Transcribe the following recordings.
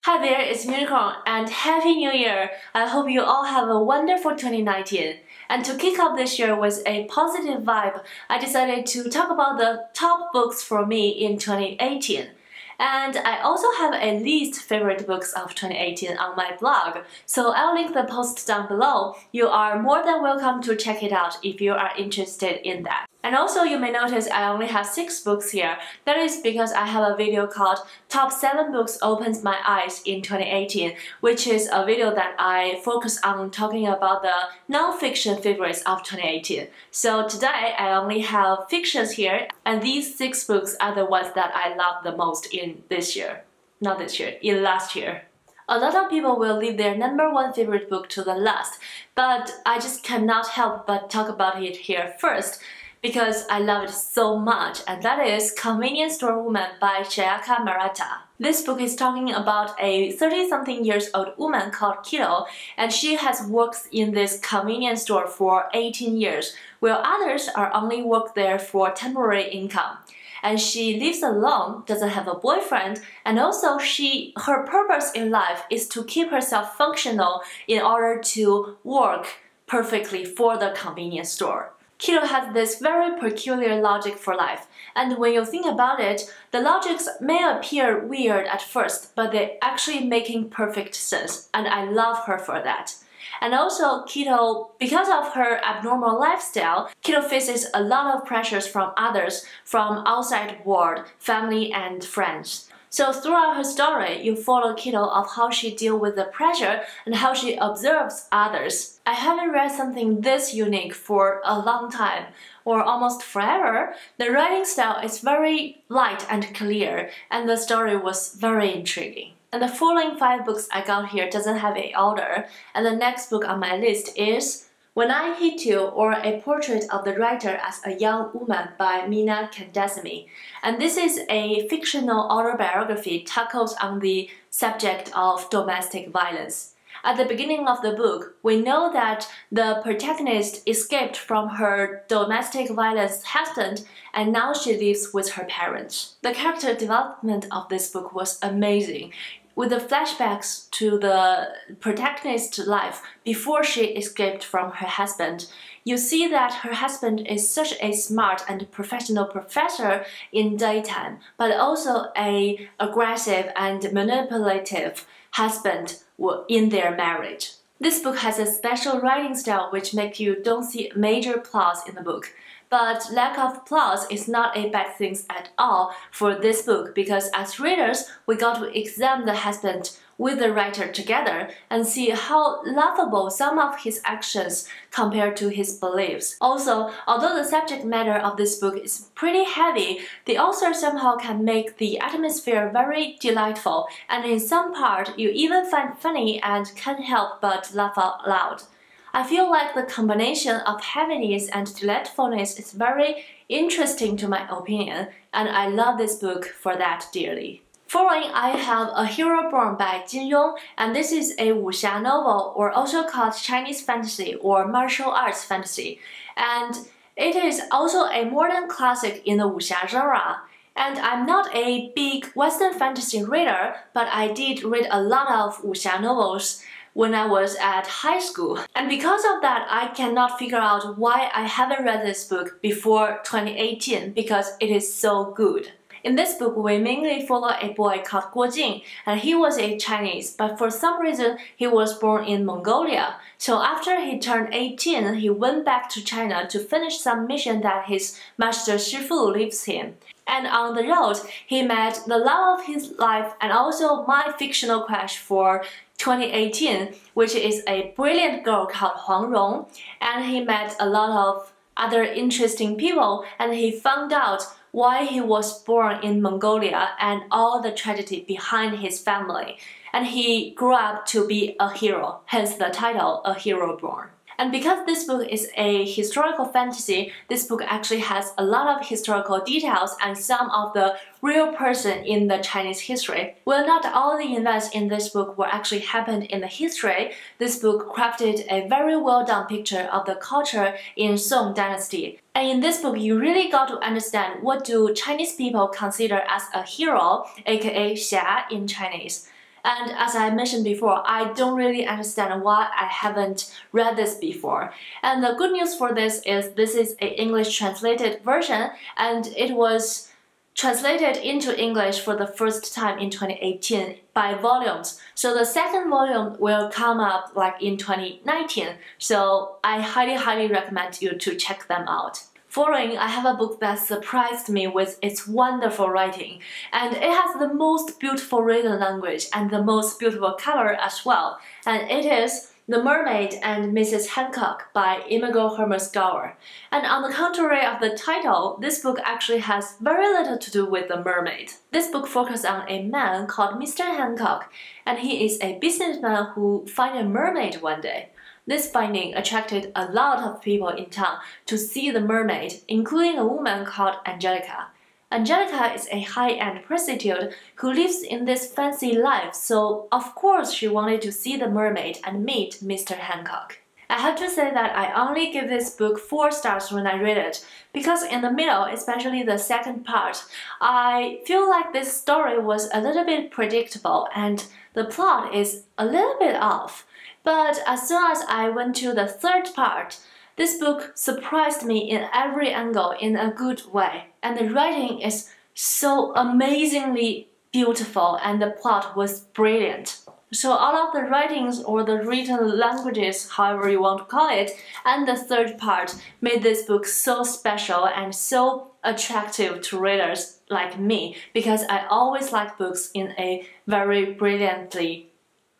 Hi there, it's Unicorn and Happy New Year! I hope you all have a wonderful 2019. And to kick off this year with a positive vibe, I decided to talk about the top books for me in 2018. And I also have a least favorite books of 2018 on my blog, so I'll link the post down below. You are more than welcome to check it out if you are interested in that. And also you may notice I only have 6 books here. That is because I have a video called Top 7 Books Opened My Eyes in 2018, which is a video that I focus on talking about the non-fiction favorites of 2018. So today I only have fictions here, and these 6 books are the ones that I love the most in this year. Not this year, in last year. A lot of people will leave their #1 favorite book to the last, but I just cannot help but talk about it here first, because I love it so much, and that is Convenience Store Woman by Shayaka Maratha. This book is talking about a 30-something years old woman called Kito, and she has worked in this convenience store for 18 years, while others are only work there for temporary income. And she lives alone, doesn't have a boyfriend, and also her purpose in life is to keep herself functional in order to work perfectly for the convenience store. Kito has this very peculiar logic for life, and when you think about it, the logics may appear weird at first, but they're actually making perfect sense, and I love her for that. And also, Kito, because of her abnormal lifestyle, Kito faces a lot of pressures from others, from outside world, family and friends. So throughout her story, you follow Kito of how she deals with the pressure and how she observes others. I haven't read something this unique for a long time, or almost forever. The writing style is very light and clear, and the story was very intriguing. And the following 5 books I got here doesn't have an order, and the next book on my list is When I Hit You, or A Portrait of the Writer as a Young Woman by Mermaid and Mr. And this is a fictional autobiography tackles on the subject of domestic violence. At the beginning of the book, we know that the protagonist escaped from her domestic violence husband, and now she lives with her parents. The character development of this book was amazing, with the flashbacks to the protagonist's life before she escaped from her husband. You see that her husband is such a smart and professional professor in daytime, but also an aggressive and manipulative husband in their marriage. This book has a special writing style which makes you don't see major plots in the book. But lack of plots is not a bad thing at all for this book, because as readers, we got to examine the husband with the writer together and see how laughable some of his actions compared to his beliefs. Also, although the subject matter of this book is pretty heavy, the author somehow can make the atmosphere very delightful, and in some part you even find funny and can't help but laugh out loud. I feel like the combination of heaviness and delightfulness is very interesting to my opinion, and I love this book for that dearly. Following, I have A Hero Born by Jin Yong, and this is a wuxia novel, or also called Chinese fantasy or martial arts fantasy, and it is also a modern classic in the wuxia genre. And I'm not a big Western fantasy reader, but I did read a lot of wuxia novels when I was at high school. And because of that, I cannot figure out why I haven't read this book before 2018, because it is so good. In this book, we mainly follow a boy called Guo Jing, and he was a Chinese, but for some reason he was born in Mongolia. So after he turned 18, he went back to China to finish some mission that his master Shifu leaves him. And on the road, he met the love of his life and also my fictional crush for 2018, which is a brilliant girl called Huang Rong, and he met a lot of other interesting people, and he found out why he was born in Mongolia and all the tragedy behind his family, and he grew up to be a hero, hence the title, A Hero Born. And because this book is a historical fantasy, this book actually has a lot of historical details and some of the real person in the Chinese history. While not all the events in this book were actually happened in the history, this book crafted a very well done picture of the culture in Song Dynasty. And in this book, you really got to understand what do Chinese people consider as a hero, aka Xia in Chinese. And as I mentioned before, I don't really understand why I haven't read this before. And the good news for this is an English translated version, and it was translated into English for the first time in 2018 by volumes. So the second volume will come up like in 2019. So I highly recommend you to check them out. Following, I have a book that surprised me with its wonderful writing, and it has the most beautiful written language and the most beautiful cover as well. And it is The Mermaid and Mrs Hancock by Imogen Hermesgauer. And on the contrary of the title, this book actually has very little to do with the mermaid. This book focuses on a man called Mr Hancock, and he is a businessman who finds a mermaid one day. This finding attracted a lot of people in town to see the mermaid, including a woman called Angelica. Angelica is a high-end prostitute who lives in this fancy life, so of course she wanted to see the mermaid and meet Mr. Hancock. I have to say that I only give this book 4 stars when I read it, because in the middle, especially the second part, I feel like this story was a little bit predictable and the plot is a little bit off. But as soon as I went to the third part, this book surprised me in every angle in a good way, and the writing is so amazingly beautiful and the plot was brilliant. So all of the writings or the written languages, however you want to call it, and the third part made this book so special and so attractive to readers like me, because I always like books in a very brilliantly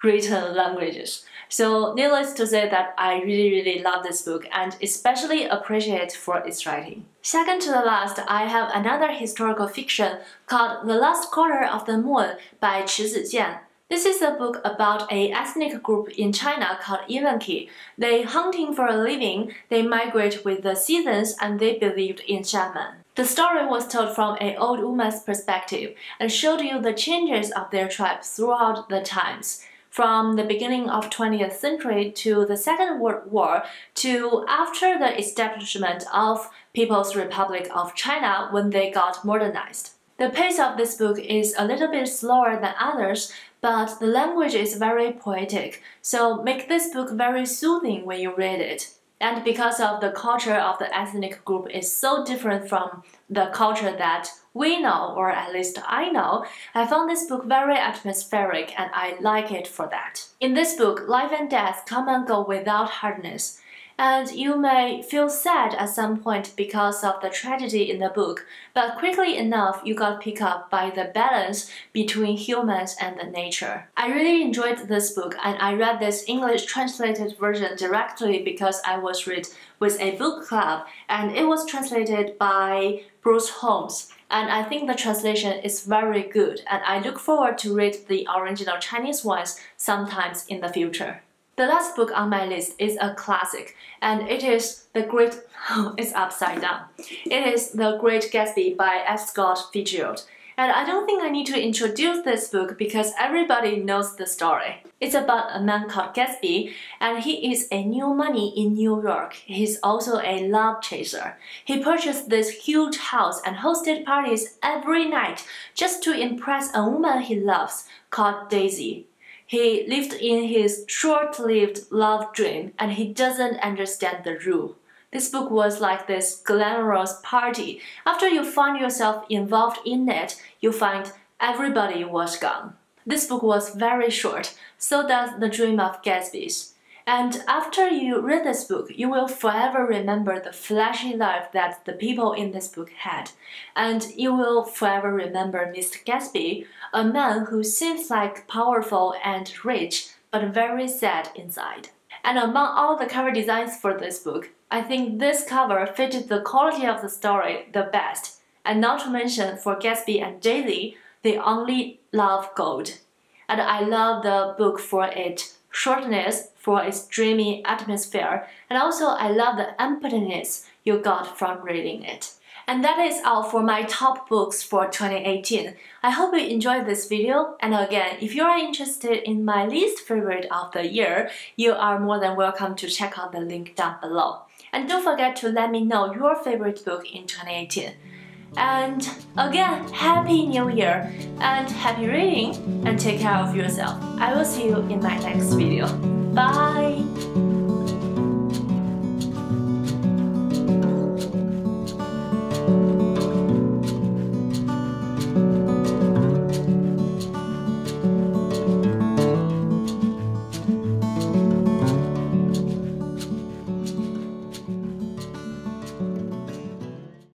written languages. So needless to say that I really love this book and especially appreciate it for its writing. Second to the last, I have another historical fiction called The Last Quarter of the Moon by Chi Zijian. This is a book about an ethnic group in China called Evenki. They hunting for a living, they migrate with the seasons, and they believed in shaman. The story was told from an old woman's perspective and showed you the changes of their tribe throughout the times, from the beginning of 20th century to the Second World War to after the establishment of People's Republic of China when they got modernized. The pace of this book is a little bit slower than others, but the language is very poetic, so make this book very soothing when you read it. And because of the culture of the ethnic group is so different from the culture that we know, or at least I know, I found this book very atmospheric and I like it for that. In this book, life and death come and go without hardness. And you may feel sad at some point because of the tragedy in the book, but quickly enough you got picked up by the balance between humans and the nature. I really enjoyed this book and I read this English translated version directly because I was read with a book club and it was translated by Bruce Holmes. And I think the translation is very good and I look forward to read the original Chinese ones sometimes in the future. The last book on my list is a classic, and it is it's upside down. It is The Great Gatsby by F. Scott Fitzgerald. And I don't think I need to introduce this book because everybody knows the story. It's about a man called Gatsby, and he is a new money in New York. He's also a love chaser. He purchased this huge house and hosted parties every night just to impress a woman he loves called Daisy. He lived in his short-lived love dream and he doesn't understand the rule. This book was like this glamorous party. After you find yourself involved in it, you find everybody was gone. This book was very short, so does The Dream of Gatsby's. And after you read this book, you will forever remember the flashy life that the people in this book had. And you will forever remember Mr. Gatsby, a man who seems like powerful and rich, but very sad inside. And among all the cover designs for this book, I think this cover fitted the quality of the story the best. And not to mention, for Gatsby and Daisy, they only love gold. And I love the book for its shortness, for its dreamy atmosphere, and also I love the emptiness you got from reading it. And that is all for my top books for 2018. I hope you enjoyed this video, and again, if you are interested in my least favorite of the year, you are more than welcome to check out the link down below. And don't forget to let me know your favorite book in 2018. And again, Happy New Year and happy reading, and take care of yourself. I will see you in my next video. Bye!